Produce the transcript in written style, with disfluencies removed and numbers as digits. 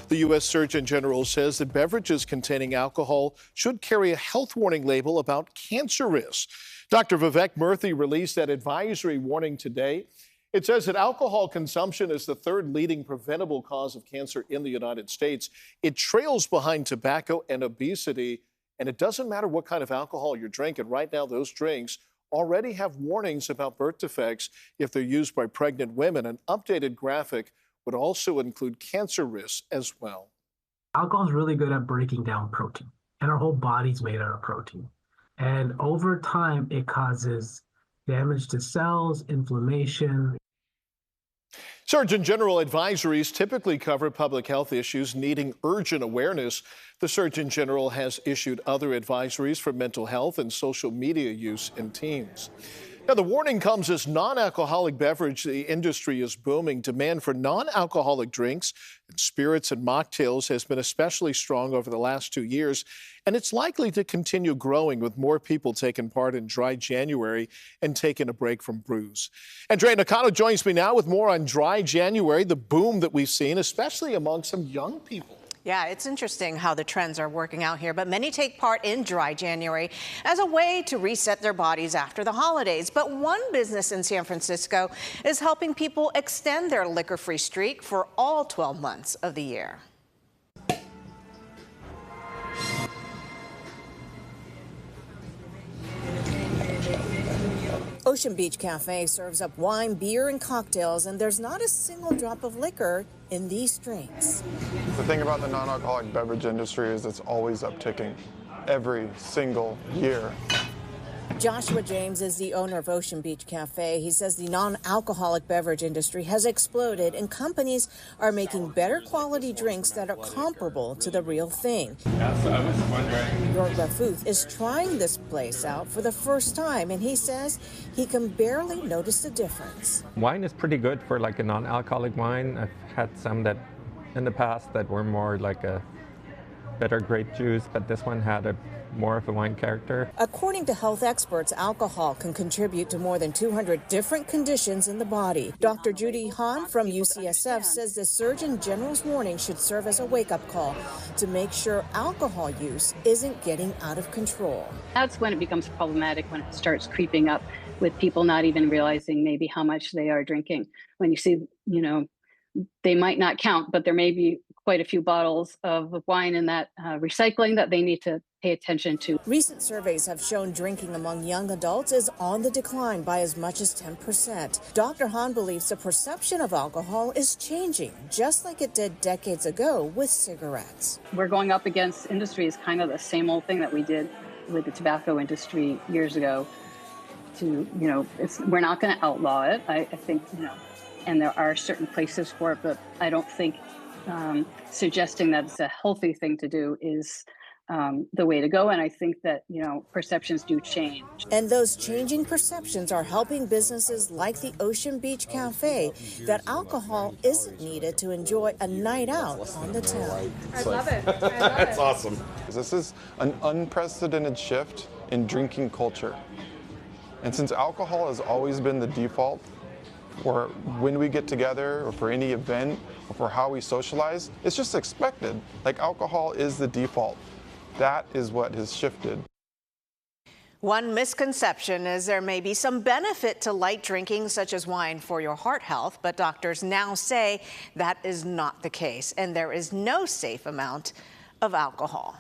The U.S. Surgeon General says that beverages containing alcohol should carry a health warning label about cancer risks. Dr. Vivek Murthy released that advisory warning today. It says that alcohol consumption is the third leading preventable cause of cancer in the United States. It trails behind tobacco and obesity, and it doesn't matter what kind of alcohol you're drinking. Right now, those drinks already have warnings about birth defects if they're used by pregnant women. An updated graphic would also include cancer risks as well. Alcohol is really good at breaking down protein, and our whole body's made out of protein. And over time, it causes damage to cells, inflammation. Surgeon General advisories typically cover public health issues needing urgent awareness. The Surgeon General has issued other advisories for mental health and social media use in teens. Now, the warning comes as non-alcoholic beverage the industry is booming. Demand for non-alcoholic drinks and spirits and mocktails has been especially strong over the last 2 years, and it's likely to continue growing with more people taking part in Dry January and taking a break from booze. Andrea Nakano joins me now with more on Dry January, the boom that we've seen, especially among some young people. Yeah, it's interesting how the trends are working out here, but many take part in Dry January as a way to reset their bodies after the holidays. But one business in San Francisco is helping people extend their liquor-free streak for all 12 months of the year. Ocean Beach Cafe serves up wine, beer, and cocktails, and there's not a single drop of liquor in these drinks. The thing about the non-alcoholic beverage industry is it's always upticking every single year. Joshua James is the owner of Ocean Beach Cafe. He says the non-alcoholic beverage industry has exploded and companies are making better quality drinks that are comparable to the real thing. York Rafuth is trying this place out for the first time, and he says he can barely notice the difference. Wine is pretty good for like a non-alcoholic wine. I've had some that in the past that were more like a better grape juice, but this one had more of a wine character. According to health experts, alcohol can contribute to more than 200 different conditions in the body. Dr. Judy Hahn from UCSF says the Surgeon General's warning should serve as a wake-up call to make sure alcohol use isn't getting out of control. That's when it becomes problematic, when it starts creeping up with people not even realizing maybe how much they are drinking. When you see, they might not count, but there may be quite a few bottles of wine in that recycling that they need to pay attention to. Recent surveys have shown drinking among young adults is on the decline by as much as 10%. Dr. Hahn believes the perception of alcohol is changing, just like it did decades ago with cigarettes. We're going up against industries, kind of the same old thing that we did with the tobacco industry years ago. We're not going to outlaw it. I think, and there are certain places for it, but I don't think suggesting that it's a healthy thing to do is the way to go. And I think that, perceptions do change. And those changing perceptions are helping businesses like the Ocean Beach Cafe that alcohol isn't needed to enjoy a night out on the town. I love it. That's awesome. This is an unprecedented shift in drinking culture. And since alcohol has always been the default for when we get together or for any event or for how we socialize, it's just expected. Like alcohol is the default. That is what has shifted. One misconception is there may be some benefit to light drinking, such as wine, for your heart health, but doctors now say that is not the case, and there is no safe amount of alcohol.